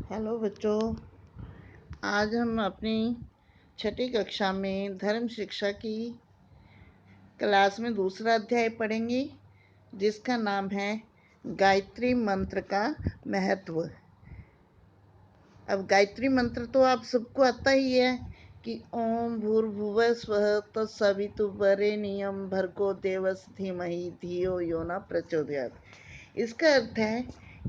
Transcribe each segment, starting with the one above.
Hello बच्चों। आज हम अपनी छठी कक्षा में धर्म शिक्षा की क्लास में दूसरा अध्याय पढ़ेंगे, जिसका नाम है गायत्री मंत्र का महत्व। अब गायत्री मंत्र तो आप सबको आता ही है कि ओम भूर्भुवः स्वः तत्सवितुर्वरेण्यं भर्गो देवस्य धीमहि धियो यो न प्रचोदयात्। इसका अर्थ है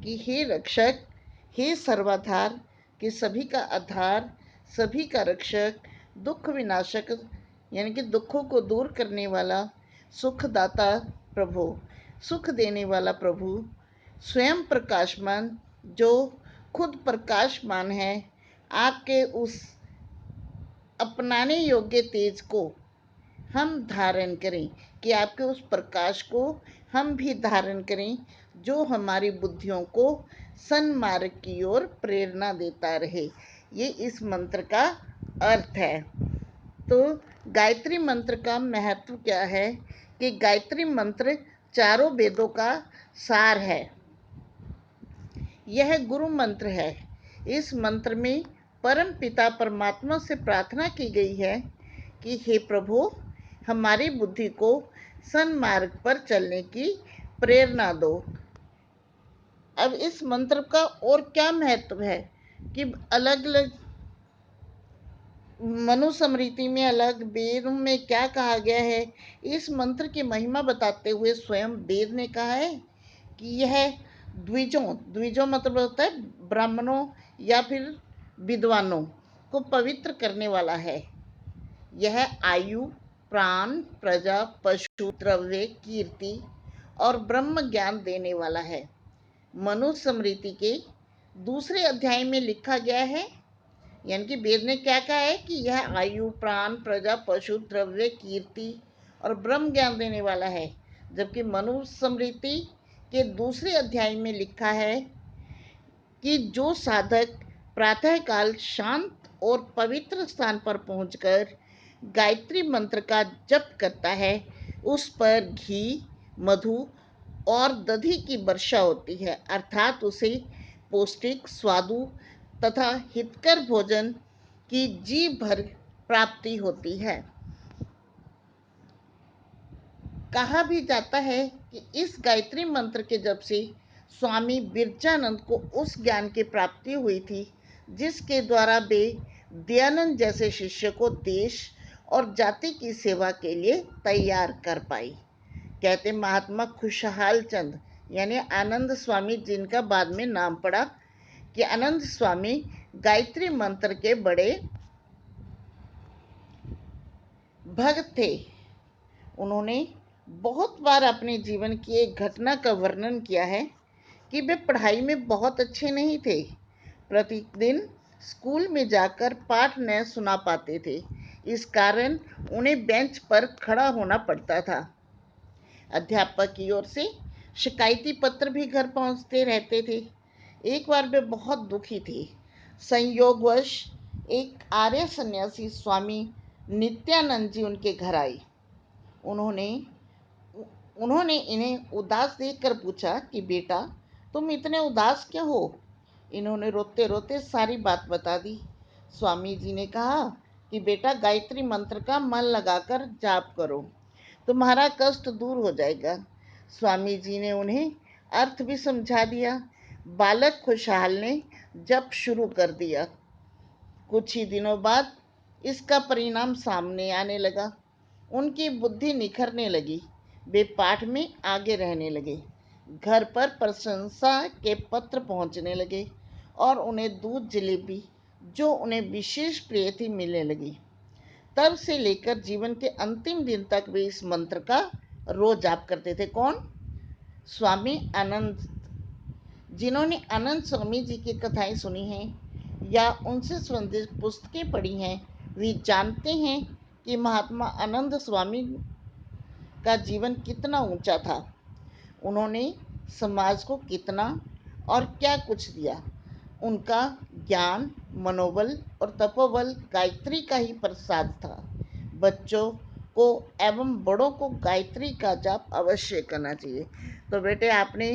कि हे रक्षक, हे सर्वाधार, कि सभी का आधार, सभी का रक्षक, दुख विनाशक यानी कि दुखों को दूर करने वाला, सुखदाता प्रभु, सुख देने वाला प्रभु, स्वयं प्रकाशमान, जो खुद प्रकाशमान है, आपके उस अपनाने योग्य तेज को हम धारण करें, कि आपके उस प्रकाश को हम भी धारण करें, जो हमारी बुद्धियों को सन्मार्ग की ओर प्रेरणा देता रहे। ये इस मंत्र का अर्थ है। तो गायत्री मंत्र का महत्व क्या है कि गायत्री मंत्र चारों वेदों का सार है। यह गुरु मंत्र है। इस मंत्र में परम पिता परमात्मा से प्रार्थना की गई है कि हे प्रभु, हमारी बुद्धि को सन्मार्ग पर चलने की प्रेरणा दो। अब इस मंत्र का और क्या महत्व है कि अलग अलग मनुस्मृति में, अलग वेद में क्या कहा गया है। इस मंत्र की महिमा बताते हुए स्वयं वेद ने कहा है कि यह द्विजों मतलब होता है ब्राह्मणों या फिर विद्वानों को पवित्र करने वाला है। यह आयु, प्राण, प्रजा, पशु, द्रव्य, कीर्ति और ब्रह्म ज्ञान देने वाला है। मनुस्मृति के दूसरे अध्याय में लिखा गया है, यानी कि वेद ने क्या कहा है कि यह आयु, प्राण, प्रजा, पशु, द्रव्य, कीर्ति और ब्रह्म ज्ञान देने वाला है। जबकि मनुस्मृति के दूसरे अध्याय में लिखा है कि जो साधक प्रातःकाल शांत और पवित्र स्थान पर पहुंचकर गायत्री मंत्र का जप करता है, उस पर घी, मधु और दधी की वर्षा होती है, अर्थात उसे पौष्टिक, स्वादु तथा हितकर भोजन की जी भर प्राप्ति होती है। कहा भी जाता है कि इस गायत्री मंत्र के जप से स्वामी बिरजानंद को उस ज्ञान की प्राप्ति हुई थी, जिसके द्वारा वे दयानंद जैसे शिष्य को देश और जाति की सेवा के लिए तैयार कर पाई। कहते महात्मा खुशहाल चंद यानी आनंद स्वामी, जिनका बाद में नाम पड़ा, कि आनंद स्वामी गायत्री मंत्र के बड़े भक्त थे। उन्होंने बहुत बार अपने जीवन की एक घटना का वर्णन किया है कि वे पढ़ाई में बहुत अच्छे नहीं थे। प्रतिदिन स्कूल में जाकर पाठ न सुना पाते थे। इस कारण उन्हें बेंच पर खड़ा होना पड़ता था। अध्यापक की ओर से शिकायती पत्र भी घर पहुंचते रहते थे। एक बार वे बहुत दुखी थे। संयोगवश एक आर्य सन्यासी स्वामी नित्यानंद जी उनके घर आए। उन्होंने इन्हें उदास देखकर पूछा कि बेटा, तुम इतने उदास क्यों हो। इन्होंने रोते रोते सारी बात बता दी। स्वामी जी ने कहा कि बेटा, गायत्री मंत्र का मन लगाकर जाप करो, तुम्हारा कष्ट दूर हो जाएगा। स्वामी जी ने उन्हें अर्थ भी समझा दिया। बालक खुशहाल ने जप शुरू कर दिया। कुछ ही दिनों बाद इसका परिणाम सामने आने लगा। उनकी बुद्धि निखरने लगी। वे पाठ में आगे रहने लगे। घर पर प्रशंसा के पत्र पहुंचने लगे और उन्हें दूध जलेबी, जो उन्हें विशेष प्रिय थी, मिलने लगी। तब से लेकर जीवन के अंतिम दिन तक वे इस मंत्र का रोज जाप करते थे। कौन? स्वामी आनंद। जिन्होंने आनंद स्वामी जी की कथाएं सुनी हैं या उनसे संबंधित पुस्तकें पढ़ी हैं, वे जानते हैं कि महात्मा आनंद स्वामी का जीवन कितना ऊंचा था। उन्होंने समाज को कितना और क्या कुछ दिया। उनका ज्ञान, मनोबल और तपोबल गायत्री का ही प्रसाद था। बच्चों को एवं बड़ों को गायत्री का जाप अवश्य करना चाहिए। तो बेटे, आपने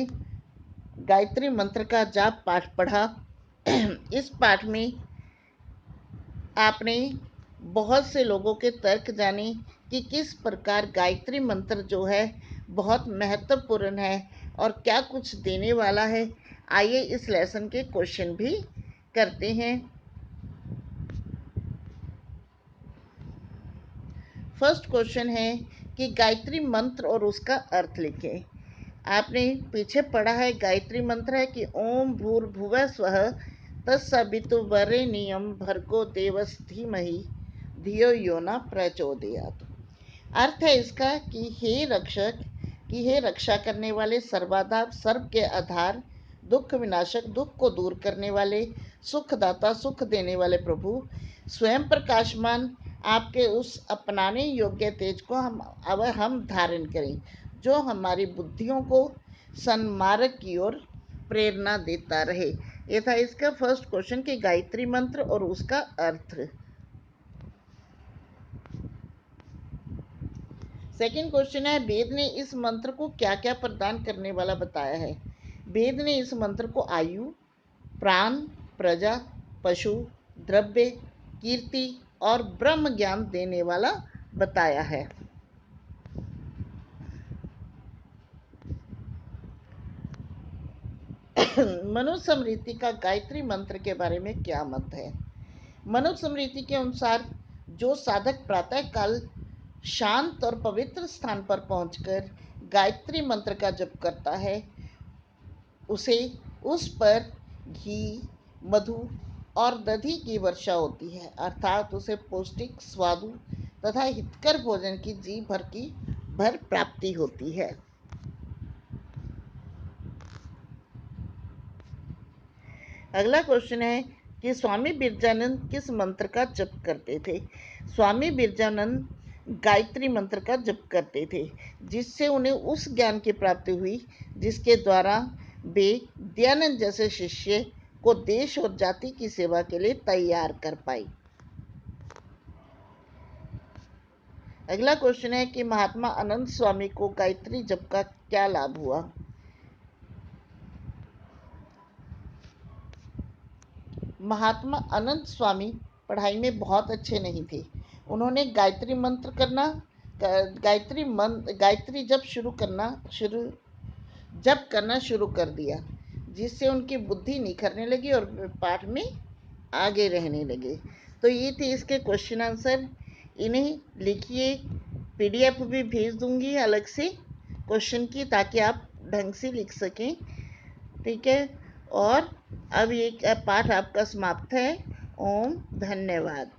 गायत्री मंत्र का जाप पाठ पढ़ा। इस पाठ में आपने बहुत से लोगों के तर्क जाने कि किस प्रकार गायत्री मंत्र जो है बहुत महत्वपूर्ण है और क्या कुछ देने वाला है। आइए इस लेसन के क्वेश्चन भी करते हैं। फर्स्ट क्वेश्चन है कि गायत्री मंत्र और उसका अर्थ लिखें। आपने पीछे पढ़ा है गायत्री मंत्र है कि ओम भूर्भुवः स्वः तत्सवितुर्वरेण्यं भर्गो देवस्य धीमहि धियो यो न प्रचोदयात्। अर्थ है इसका कि हे रक्षा करने वाले, सर्वाधार, सर्व के आधार, दुख विनाशक, दुख को दूर करने वाले, सुखदाता, सुख देने वाले प्रभु, स्वयं प्रकाशमान, आपके उस अपनाने योग्य तेज को हम धारण करें जो हमारी बुद्धियों को सन्मार्ग की ओर प्रेरणा देता रहे। ये था इसका फर्स्ट क्वेश्चन कि गायत्री मंत्र और उसका अर्थ। सेकंड क्वेश्चन है वेद ने इस मंत्र को क्या क्या प्रदान करने वाला बताया है। वेद ने इस मंत्र को आयु, प्राण, प्रजा, पशु, द्रव्य, कीर्ति और ब्रह्म ज्ञान देने वाला बताया है। मनुस्मृति का गायत्री मंत्र के बारे में क्या मत है। मनुस्मृति के अनुसार जो साधक प्रातः काल शांत और पवित्र स्थान पर पहुंचकर गायत्री मंत्र का जप करता है, उसे उस पर घी, मधु और दधि की वर्षा होती है, अर्थात उसे पौष्टिक, स्वादु तथा हितकर भोजन की जी भर की भर प्राप्ति होती है। अगला क्वेश्चन है कि स्वामी बिरजानंद किस मंत्र का जप करते थे। स्वामी बिरजानंद गायत्री मंत्र का जप करते थे, जिससे उन्हें उस ज्ञान की प्राप्ति हुई जिसके द्वारा वे दयानंद जैसे शिष्य को देश और जाति की सेवा के लिए तैयार कर पाए। अगला क्वेश्चन है कि महात्मा अनंत स्वामी को गायत्री जप का क्या लाभ हुआ। महात्मा अनंत स्वामी पढ़ाई में बहुत अच्छे नहीं थे। उन्होंने गायत्री जप करना शुरू कर दिया, जिससे उनकी बुद्धि निखरने लगी और पाठ में आगे रहने लगे। तो ये थे इसके क्वेश्चन आंसर। इन्हें लिखिए, पीडीएफ भी भेज दूंगी अलग से क्वेश्चन की, ताकि आप ढंग से लिख सकें। ठीक है, और अब ये पाठ आपका समाप्त है। ओम धन्यवाद।